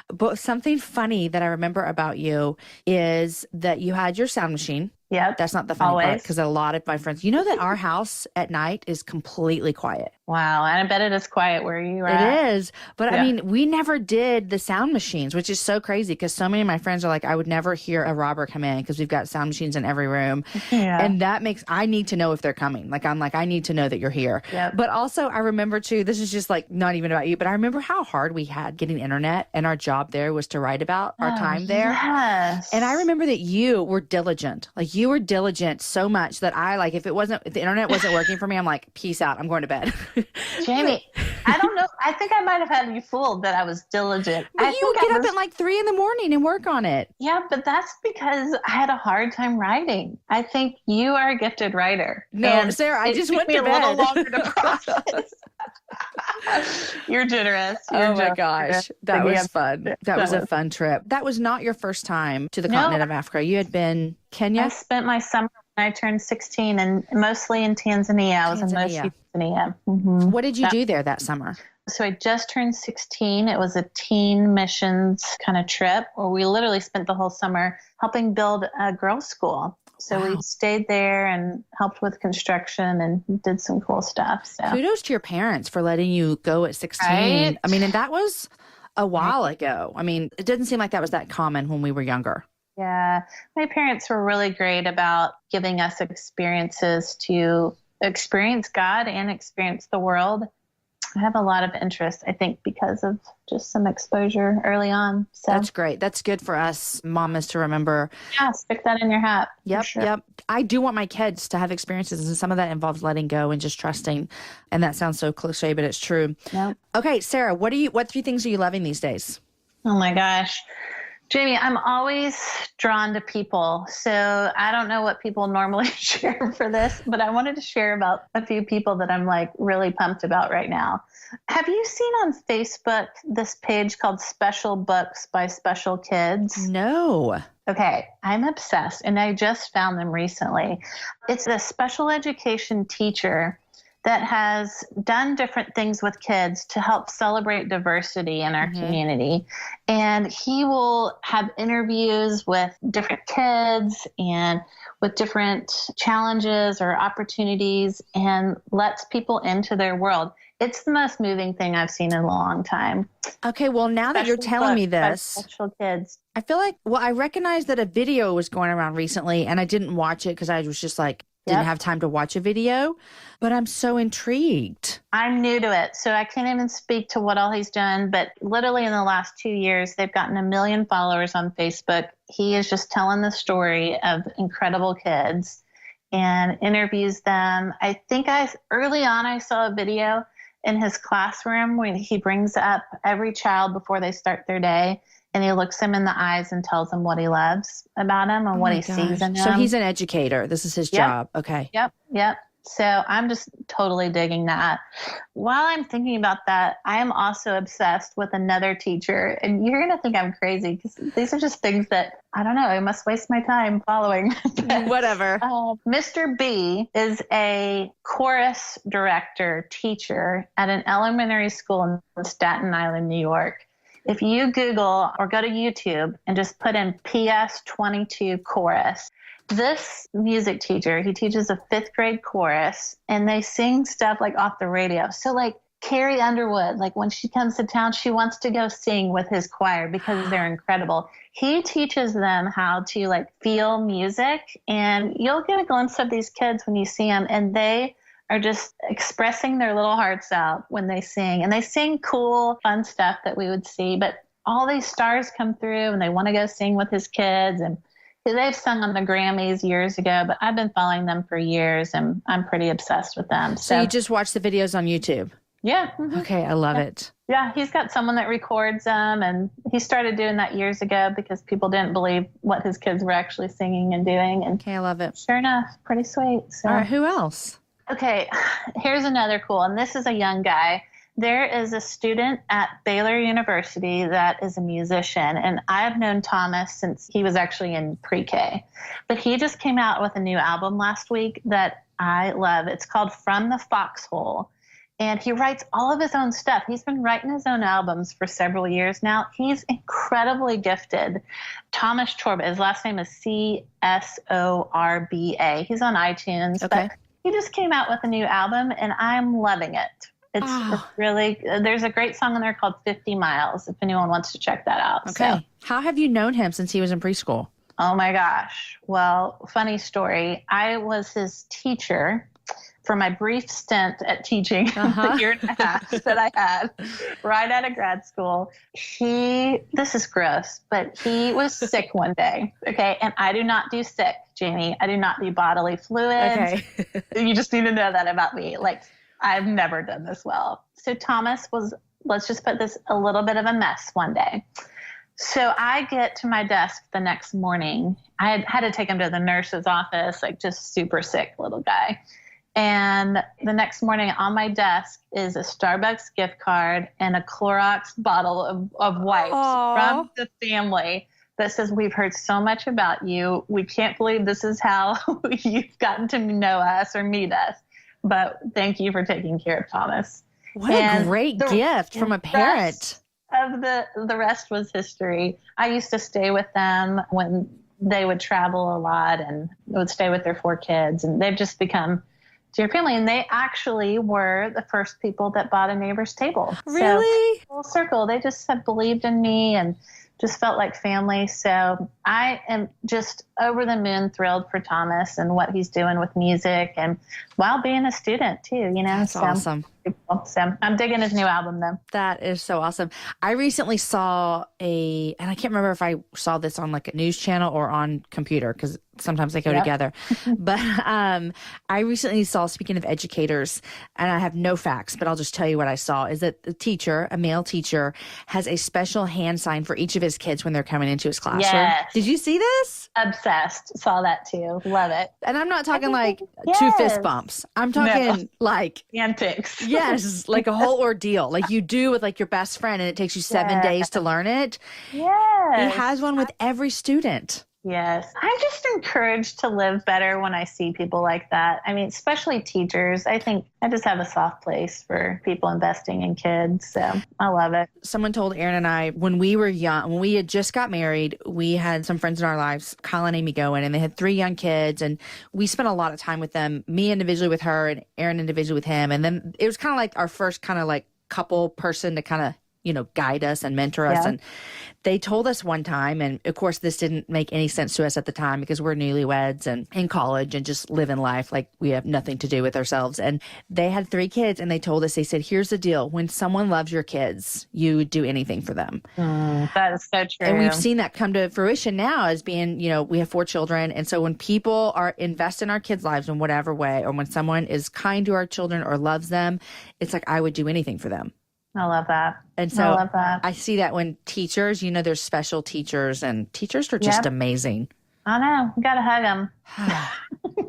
But something funny that I remember about you is that you had your sound machine. Yep. That's not the funny part, Always. because a lot of my friends, you know that our house at night is completely quiet. Wow. And I bet it is quiet where you are It at. is. But I mean, we never did the sound machines, which is so crazy because so many of my friends are like, I would never hear a robber come in because we've got sound machines in every room. Yeah. And that makes, I need to know if they're coming. Like, I'm like, I need to know that you're here. Yep. But also, I remember too, this is just like not even about you, but I remember how hard we had getting internet, and our job there was to write about our time there. Yes. And I remember that you were diligent. Like, you were diligent so much that I, like, if the internet wasn't working for me, I'm like, peace out. I'm going to bed. Jamie, I don't know. I think I might have had you fooled that I was diligent. But you would get up at like 3 a.m. and work on it. Yeah, but that's because I had a hard time writing. I think you are a gifted writer. No, and Sarah, I just went me to a bed. little longer to process. You're generous. Oh my gosh. That was fun. That was a fun trip. That was not your first time to the continent of Africa. You had been Kenya? I spent my summer when I turned 16 and mostly in Tanzania. I was in mostly Tanzania. Mm-hmm. What did you do there that summer? So I just turned 16. It was a teen missions kind of trip where we literally spent the whole summer helping build a girls' school. So we stayed there and helped with construction and did some cool stuff. So kudos to your parents for letting you go at 16. Right? I mean, and that was a while ago. I mean, it didn't seem like that was that common when we were younger. Yeah. My parents were really great about giving us experiences to experience God and experience the world. I have a lot of interest, I think, because of just some exposure early on. So that's great. That's good for us mamas to remember. Yeah, stick that in your hat. Yep, sure. yep. I do want my kids to have experiences, and some of that involves letting go and just trusting. And that sounds so cliche, but it's true. Yep. Okay, Sarah, what 3 things are you loving these days? Oh my gosh. Jamie, I'm always drawn to people. So I don't know what people normally share for this, but I wanted to share about a few people that I'm like really pumped about right now. Have you seen on Facebook this page called Special Books by Special Kids? No. Okay, I'm obsessed, and I just found them recently. It's a special education teacher that has done different things with kids to help celebrate diversity in our community. And he will have interviews with different kids and with different challenges or opportunities and lets people into their world. It's the most moving thing I've seen in a long time. Okay, well, now that you're telling me this, special kids. I feel like, I recognized that a video was going around recently, and I didn't watch it because I was just like, didn't have time to watch a video, but I'm so intrigued. I'm new to it, so I can't even speak to what all he's done, but literally in the last 2 years, they've gotten 1 million followers on Facebook. He is just telling the story of incredible kids and interviews them. I think early on I saw a video in his classroom when he brings up every child before they start their day. And he looks him in the eyes and tells him what he loves about him and what he sees in him. So he's an educator. This is his job. Okay. Yep. So I'm just totally digging that. While I'm thinking about that, I am also obsessed with another teacher. And you're going to think I'm crazy because these are just things that, I don't know, I must waste my time following. Whatever. Mr. B is a chorus director, teacher at an elementary school in Staten Island, New York. If you Google or go to YouTube and just put in PS22 chorus, this music teacher, he teaches a 5th grade chorus and they sing stuff like off the radio. So like Carrie Underwood, like when she comes to town, she wants to go sing with his choir because they're incredible. He teaches them how to like feel music, and you'll get a glimpse of these kids when you see them, and they are just expressing their little hearts out when they sing. And they sing cool, fun stuff that we would see. But all these stars come through and they want to go sing with his kids. And they've sung on the Grammys years ago, but I've been following them for years and I'm pretty obsessed with them. So you just watch the videos on YouTube? Yeah. Mm-hmm. Okay, I love it. Yeah, he's got someone that records them, and he started doing that years ago because people didn't believe what his kids were actually singing and doing. And okay, I love it. Sure enough, pretty sweet. So. All right, who else? Okay, here's another cool, and this is a young guy. There is a student at Baylor University that is a musician, and I've known Thomas since he was actually in pre-K. But he just came out with a new album last week that I love. It's called From the Foxhole. And he writes all of his own stuff. He's been writing his own albums for several years now. He's incredibly gifted. Thomas Chorba, his last name is Csorba. He's on iTunes. Okay. But he just came out with a new album, and I'm loving it. It's really, there's a great song in there called 50 Miles, if anyone wants to check that out. Okay. So, how have you known him since he was in preschool? oh my gosh. Well, funny story. I was his teacher for my brief stint at teaching, the year and a half that I had right out of grad school. This is gross, but he was sick one day. Okay. And I do not do sick, Jamie. I do not do bodily fluids. Okay. You just need to know that about me. Like, I've never done this well. So Thomas was, let's just put this, a little bit of a mess one day. So I get to my desk the next morning. I had to take him to the nurse's office, like just super sick little guy. And the next morning on my desk is a Starbucks gift card and a Clorox bottle of wipes from the family that says, we've heard so much about you. We can't believe this is how you've gotten to know us or meet us. But thank you for taking care of Thomas. What a great gift from a parent. The rest was history. I used to stay with them when they would travel a lot and would stay with their 4 kids. And they've just become dear family. And they actually were the first people that bought a neighbor's table. Really? So, full circle. They just have believed in me and just felt like family. So I am just over the moon thrilled for Thomas and what he's doing with music and while being a student too, you know. That's awesome. So I'm digging his new album though. That is so awesome. I recently saw and I can't remember if I saw this on like a news channel or on computer because sometimes they go together. But I recently saw, speaking of educators, and I have no facts, but I'll just tell you what I saw, is that the teacher, a male teacher, has a special hand sign for each of his kids when they're coming into his classroom. Yes. Did you see this? Obsessed. Saw that too. Love it. And I'm not talking like 2 fist bumps. I'm talking like antics. Yes, like a whole ordeal, like you do with like your best friend, and it takes you 7 days to learn it. Yes. He has one with every student. Yes. I'm just encouraged to live better when I see people like that. I mean, especially teachers. I think I just have a soft place for people investing in kids. So I love it. Someone told Aaron and I when we were young, when we had just got married, we had some friends in our lives, Kyle and Amy Goen, and they had 3 young kids. And we spent a lot of time with them, me individually with her and Aaron individually with him. And then it was kind of like our first kind of like couple person to kind of, you know, guide us and mentor us. And they told us one time, and of course this didn't make any sense to us at the time because we're newlyweds and in college and just living life like we have nothing to do with ourselves. And they had 3 kids, and they told us, they said, here's the deal. When someone loves your kids, you would do anything for them. That is so true. And we've seen that come to fruition now as being, you know, we have 4 children. And so when people are invest in our kids' lives in whatever way, or when someone is kind to our children or loves them, it's like, I would do anything for them. I love that. And so I love that. I see that when teachers, you know, there's special teachers, and teachers are just amazing. I know. You got to hug them.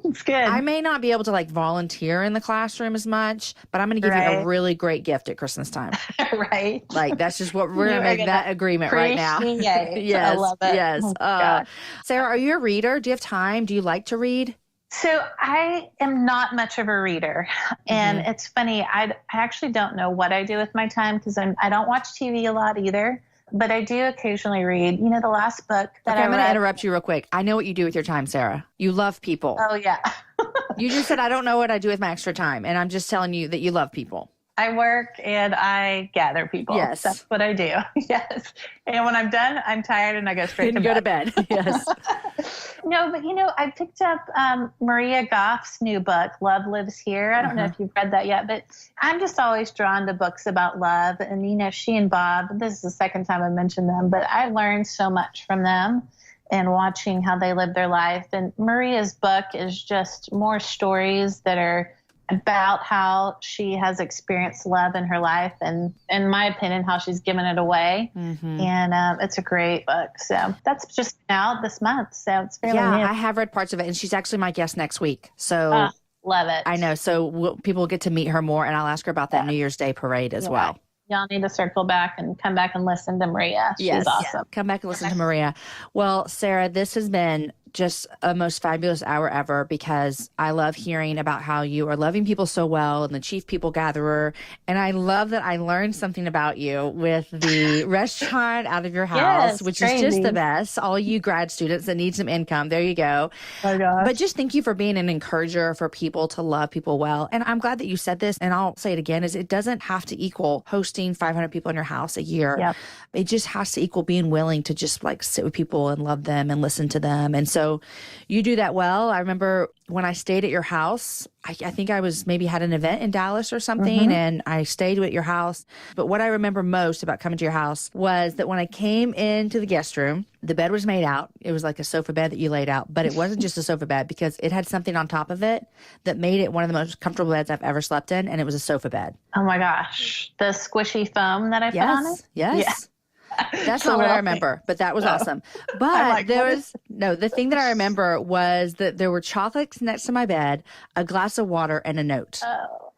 It's good. I may not be able to like volunteer in the classroom as much, but I'm going to give you a really great gift at Christmas time. Right. Like that's just what we're going to make that agreement right now. Yes. I love it. Yes. Oh, Sarah, are you a reader? Do you have time? Do you like to read? So I am not much of a reader. And it's funny. I actually don't know what I do with my time because I don't watch TV a lot either. But I do occasionally read. You know, the last book that I'm going to interrupt you real quick. I know what you do with your time, Sarah. You love people. Oh, yeah. You just said, I don't know what I do with my extra time. And I'm just telling you that you love people. I work and I gather people. Yes. That's what I do. Yes. And when I'm done, I'm tired and I go straight to bed. Yes. No, but you know, I picked up Maria Goff's new book, Love Lives Here. I don't know if you've read that yet, but I'm just always drawn to books about love. And, you know, she and Bob, this is the second time I mentioned them, but I learned so much from them and watching how they live their life. And Maria's book is just more stories that are about how she has experienced love in her life and, in my opinion, how she's given it away. And it's a great book. So that's just out this month. So it's fairly new. I have read parts of it, and she's actually my guest next week. So love it. I know. So people will get to meet her more, and I'll ask her about that New Year's Day parade as well. Y'all need to circle back and come back and listen to Maria. She's awesome. Come back and listen to Maria. Well, Sarah, this has been just a most fabulous hour ever because I love hearing about how you are loving people so well and the chief people gatherer. And I love that I learned something about you with the restaurant out of your house, which is just the best. All you grad students that need some income, there you go. Oh my gosh. But just thank you for being an encourager for people to love people well. And I'm glad that you said this, and I'll say it again, is it doesn't have to equal hosting 500 people in your house a year. Yep. It just has to equal being willing to just like sit with people and love them and listen to them. And so you do that well. I remember when I stayed at your house, I think I was maybe had an event in Dallas or something, and I stayed at your house. But what I remember most about coming to your house was that when I came into the guest room, the bed was made out. It was like a sofa bed that you laid out, but it wasn't just a sofa bed because it had something on top of it that made it one of the most comfortable beds I've ever slept in, and it was a sofa bed. Oh my gosh. The squishy foam that I put on it? Yes. Yeah. That's not what I remember, but that was awesome. But the thing that I remember was that there were chocolates next to my bed, a glass of water, and a note. Oh.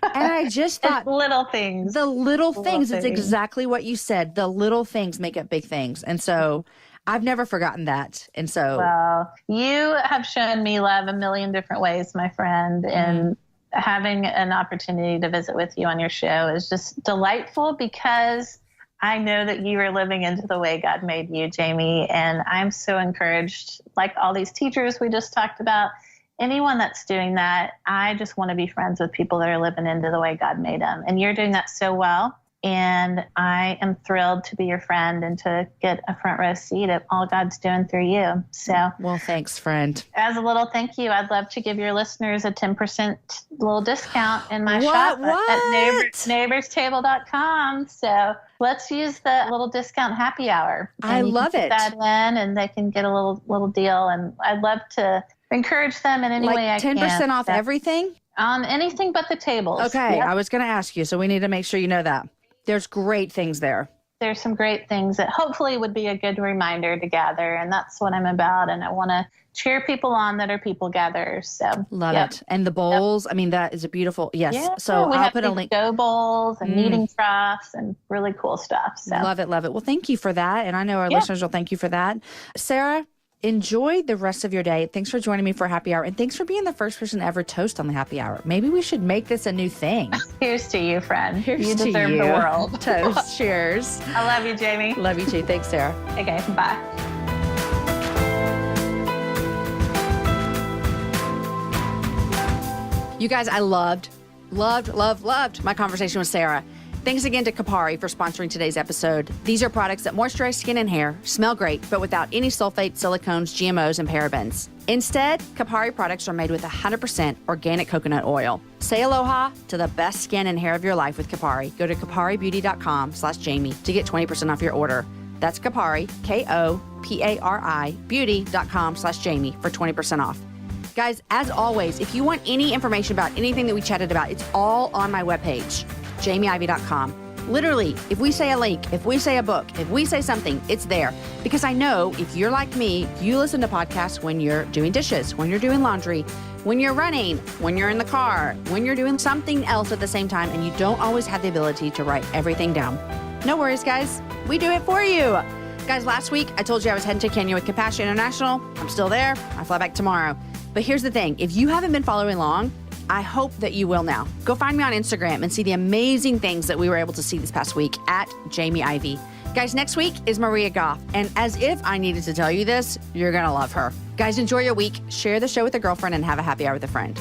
And I just thought, it's little things. The little things. It's exactly what you said. The little things make up big things. And so I've never forgotten that. And so. Well, you have shown me love a million different ways, my friend. And having an opportunity to visit with you on your show is just delightful because I know that you are living into the way God made you, Jamie, and I'm so encouraged, like all these teachers we just talked about, anyone that's doing that, I just want to be friends with people that are living into the way God made them. And you're doing that so well. And I am thrilled to be your friend and to get a front row seat at all God's doing through you. So, well, thanks, friend. As a little thank you, I'd love to give your listeners a 10% little discount in my shop at neighborstable.com. So let's use the little discount happy hour. I love it. Put that in, and they can get a little deal. And I'd love to encourage them in any way I can. 10% off everything? Anything but the tables. Okay, I was going to ask you, so we need to make sure you know that. There's great things there. There's some great things that hopefully would be a good reminder to gather. And that's what I'm about. And I want to cheer people on that are people gatherers. So love it. And the bowls, I mean, that is a beautiful, yes. Yeah, so I'll put a link. Go bowls and kneading troughs and really cool stuff. So love it. Love it. Well, thank you for that. And I know our listeners will thank you for that. Sarah, enjoy the rest of your day. Thanks for joining me for Happy Hour. And thanks for being the first person to ever toast on the Happy Hour. Maybe we should make this a new thing. Here's to you, friend. Here's you to deserve you. the world. Toast. Cheers. I love you, Jamie. Love you too. Thanks, Sarah. Okay, bye. You guys, I loved my conversation with Sarah. Thanks again to Kapari for sponsoring today's episode. These are products that moisturize skin and hair, smell great, but without any sulfates, silicones, GMOs, and parabens. Instead, Kapari products are made with 100% organic coconut oil. Say aloha to the best skin and hair of your life with Kapari. Go to kaparibeauty.com/Jamie to get 20% off your order. That's Kapari, Kopari, beauty.com/Jamie for 20% off. Guys, as always, if you want any information about anything that we chatted about, it's all on my webpage, jamieivey.com. Literally, if we say a link, if we say a book, if we say something, it's there. Because I know if you're like me, you listen to podcasts when you're doing dishes, when you're doing laundry, when you're running, when you're in the car, when you're doing something else at the same time, and you don't always have the ability to write everything down. No worries, guys. We do it for you. Guys, last week, I told you I was heading to Kenya with Compassion International. I'm still there. I fly back tomorrow. But here's the thing. If you haven't been following along, I hope that you will now. Go find me on Instagram and see the amazing things that we were able to see this past week at Jamie Ivey. Guys, next week is Maria Goff. And as if I needed to tell you this, you're going to love her. Guys, enjoy your week. Share the show with a girlfriend and have a happy hour with a friend.